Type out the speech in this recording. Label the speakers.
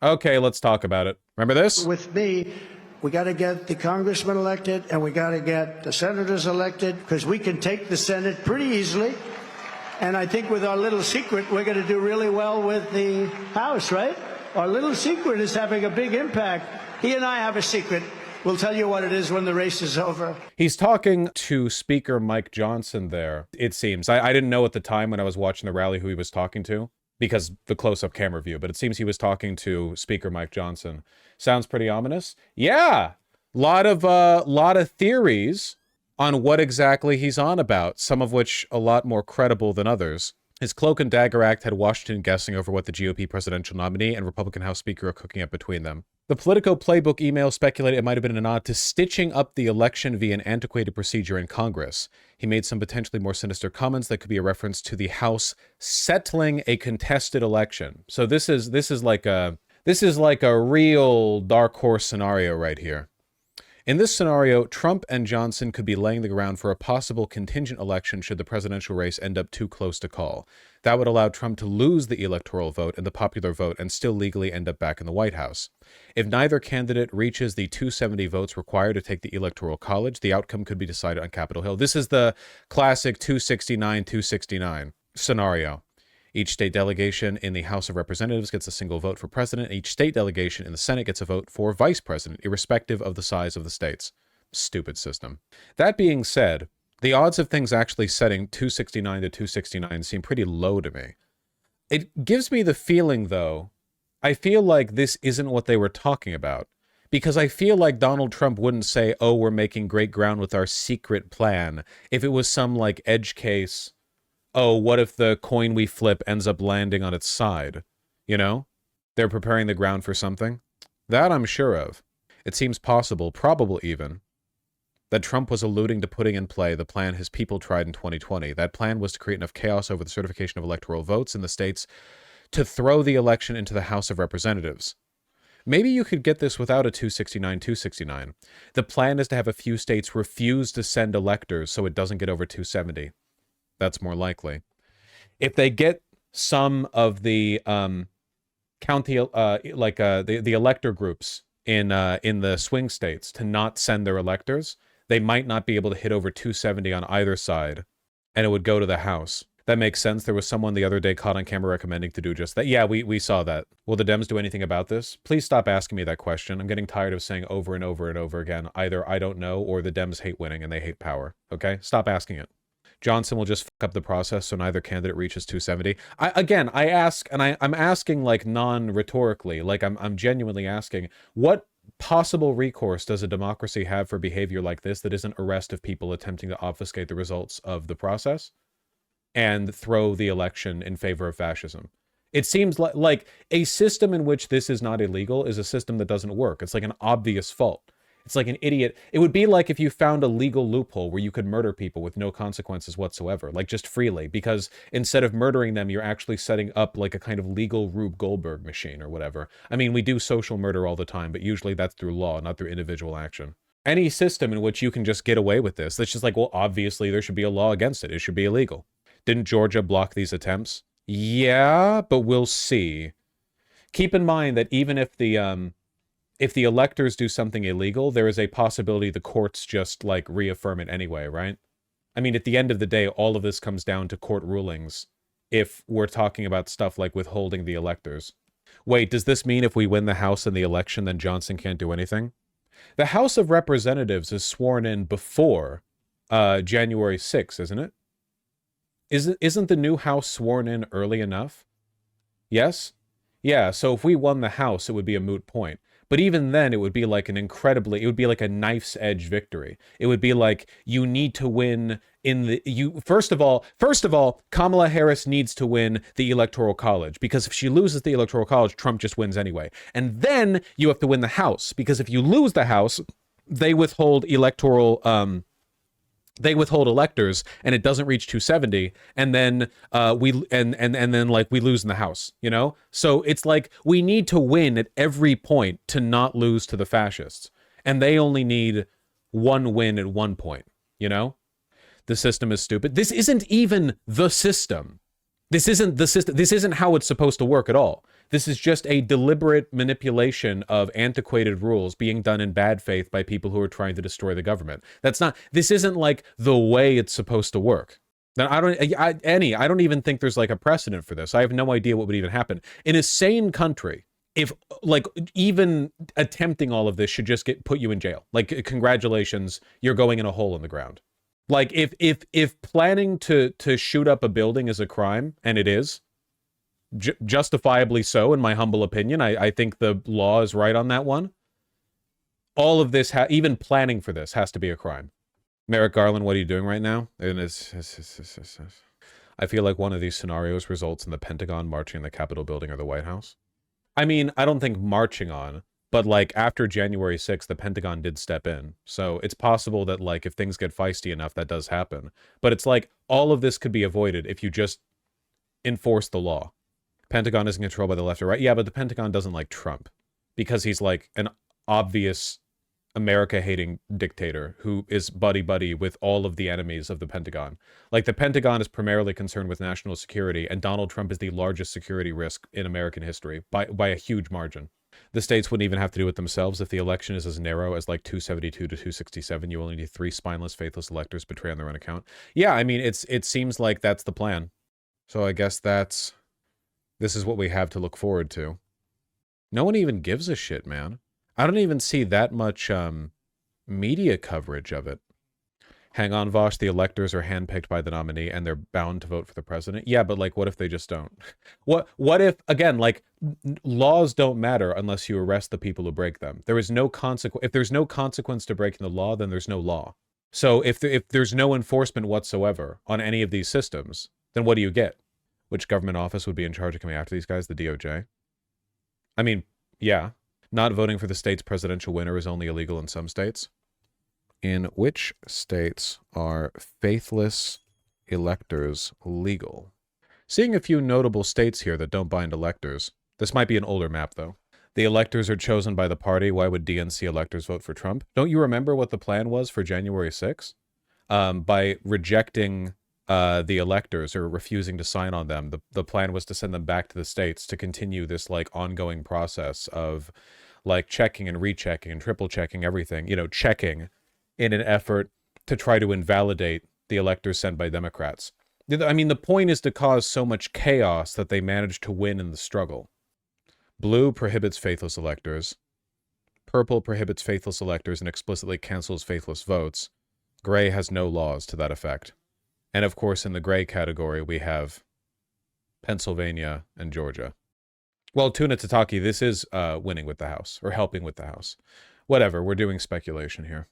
Speaker 1: Okay, let's talk about it. Remember this?
Speaker 2: With me, we got to get the congressmen elected and we got to get the senators elected because we can take the Senate pretty easily. And I think with our little secret, we're going to do really well with the House, right? Our little secret is having a big impact. He and I have a secret. We'll tell you what it is when the race is over.
Speaker 1: He's talking to Speaker Mike Johnson there, it seems. I didn't know at the time when I was watching the rally who he was talking to, because the close-up camera view, but it seems he was talking to Speaker Mike Johnson. Sounds pretty ominous. Yeah, lot of theories on what exactly he's on about, some of which a lot more credible than others. His cloak and dagger act had Washington guessing over what the GOP presidential nominee and Republican House Speaker are cooking up between them. The Politico Playbook email speculated it might have been a nod to stitching up the election via an antiquated procedure in Congress. He made some potentially more sinister comments that could be a reference to the House settling a contested election. So this is like a real dark horse scenario right here. In this scenario, Trump and Johnson could be laying the ground for a possible contingent election should the presidential race end up too close to call. That would allow Trump to lose the electoral vote and the popular vote and still legally end up back in the White House. If neither candidate reaches the 270 votes required to take the Electoral College, the outcome could be decided on Capitol Hill. This is the classic 269-269 scenario. Each state delegation in the House of Representatives gets a single vote for president. Each state delegation in the Senate gets a vote for vice president, irrespective of the size of the states. Stupid system. That being said, the odds of things actually setting 269 to 269 seem pretty low to me. It gives me the feeling, though, I feel like this isn't what they were talking about. Because I feel like Donald Trump wouldn't say, oh, we're making great ground with our secret plan, if it was some, like, edge case, oh, what if the coin we flip ends up landing on its side? You know? They're preparing the ground for something. That I'm sure of. It seems possible, probable even, that Trump was alluding to putting in play the plan his people tried in 2020. That plan was to create enough chaos over the certification of electoral votes in the states to throw the election into the House of Representatives. Maybe you could get this without a 269-269. The plan is to have a few states refuse to send electors so it doesn't get over 270. That's more likely. If they get some of the county, the elector groups in the swing states to not send their electors, they might not be able to hit over 270 on either side, and it would go to the House. That makes sense. There was someone the other day caught on camera recommending to do just that. Yeah, we saw that. Will the Dems do anything about this? Please stop asking me that question. I'm getting tired of saying over and over and over again, either I don't know or the Dems hate winning and they hate power. Okay? Stop asking it. Johnson will just fuck up the process so neither candidate reaches 270. I ask, and I'm asking like non-rhetorically, like I'm genuinely asking, what possible recourse does a democracy have for behavior like this that isn't arrest of people attempting to obfuscate the results of the process and throw the election in favor of fascism? It seems like a system in which this is not illegal is a system that doesn't work. It's like an obvious fault. It's like an idiot. It would be like if you found a legal loophole where you could murder people with no consequences whatsoever, like just freely, because instead of murdering them, you're actually setting up like a kind of legal Rube Goldberg machine or whatever. I mean, we do social murder all the time, but usually that's through law, not through individual action. Any system in which you can just get away with this, that's just like, well, obviously there should be a law against it. It should be illegal. Didn't Georgia block these attempts? Yeah, but we'll see. Keep in mind that even if the electors do something illegal, there is a possibility the courts just, like, reaffirm it anyway, right? I mean, at the end of the day, all of this comes down to court rulings if we're talking about stuff like withholding the electors. Wait, does this mean if we win the House in the election, then Johnson can't do anything? The House of Representatives is sworn in before January 6th, isn't it? Isn't the new House sworn in early enough? Yes? Yeah, so if we won the House, it would be a moot point. But even then, it would be like it would be like a knife's edge victory. It would be like, you need to win first of all, Kamala Harris needs to win the Electoral College, because if she loses the Electoral College, Trump just wins anyway. And then you have to win the House, because if you lose the House, they withhold electors and it doesn't reach 270, and then we lose in the House, you know? So it's like we need to win at every point to not lose to the fascists, and they only need one win at one point, you know? The system is stupid. This isn't even the system. This isn't the system. This isn't how it's supposed to work at all. This is just a deliberate manipulation of antiquated rules being done in bad faith by people who are trying to destroy the government. This isn't like the way it's supposed to work. Then I don't even think there's like a precedent for this. I have no idea what would even happen. In a sane country, if like even attempting all of this should just put you in jail. Like, congratulations, you're going in a hole in the ground. Like, if planning to shoot up a building is a crime, and it is, justifiably so, in my humble opinion, I think the law is right on that one. All of this, even planning for this, has to be a crime. Merrick Garland, what are you doing right now? And I feel like one of these scenarios results in the Pentagon marching in the Capitol building or the White House. I mean, I don't think marching on, but like after January 6th, the Pentagon did step in. So it's possible that like if things get feisty enough, that does happen. But it's like all of this could be avoided if you just enforce the law. Pentagon isn't controlled by the left or right. Yeah, but the Pentagon doesn't like Trump because he's like an obvious America-hating dictator who is buddy-buddy with all of the enemies of the Pentagon. Like, the Pentagon is primarily concerned with national security, and Donald Trump is the largest security risk in American history by a huge margin. The states wouldn't even have to do it themselves. If the election is as narrow as like 272 to 267, you only need 3 spineless, faithless electors betray on their own account. Yeah, I mean, it seems like that's the plan. So I guess this is what we have to look forward to. No one even gives a shit, man. I don't even see that much media coverage of it. Hang on, Vaush, the electors are handpicked by the nominee and they're bound to vote for the president. Yeah, but like, what if they just don't? What if, again, like, laws don't matter unless you arrest the people who break them. There is no consequence. If there's no consequence to breaking the law, then there's no law. So if there's no enforcement whatsoever on any of these systems, then what do you get? Which government office would be in charge of coming after these guys? The DOJ? I mean, yeah. Not voting for the state's presidential winner is only illegal in some states. In which states are faithless electors legal? Seeing a few notable states here that don't bind electors. This might be an older map, though. The electors are chosen by the party. Why would DNC electors vote for Trump? Don't you remember what the plan was for January 6th? By rejecting the electors or refusing to sign on them, the plan was to send them back to the states to continue this like ongoing process of like checking and rechecking and triple checking everything, you know, checking in an effort to try to invalidate the electors sent by Democrats. I mean, the point is to cause so much chaos that they manage to win in the struggle. Blue prohibits faithless electors. Purple prohibits faithless electors and explicitly cancels faithless votes. Gray has no laws to that effect. And of course, in the gray category, we have Pennsylvania and Georgia. Well, Tuna Tataki, this is winning with the House, or helping with the House. Whatever, we're doing speculation here.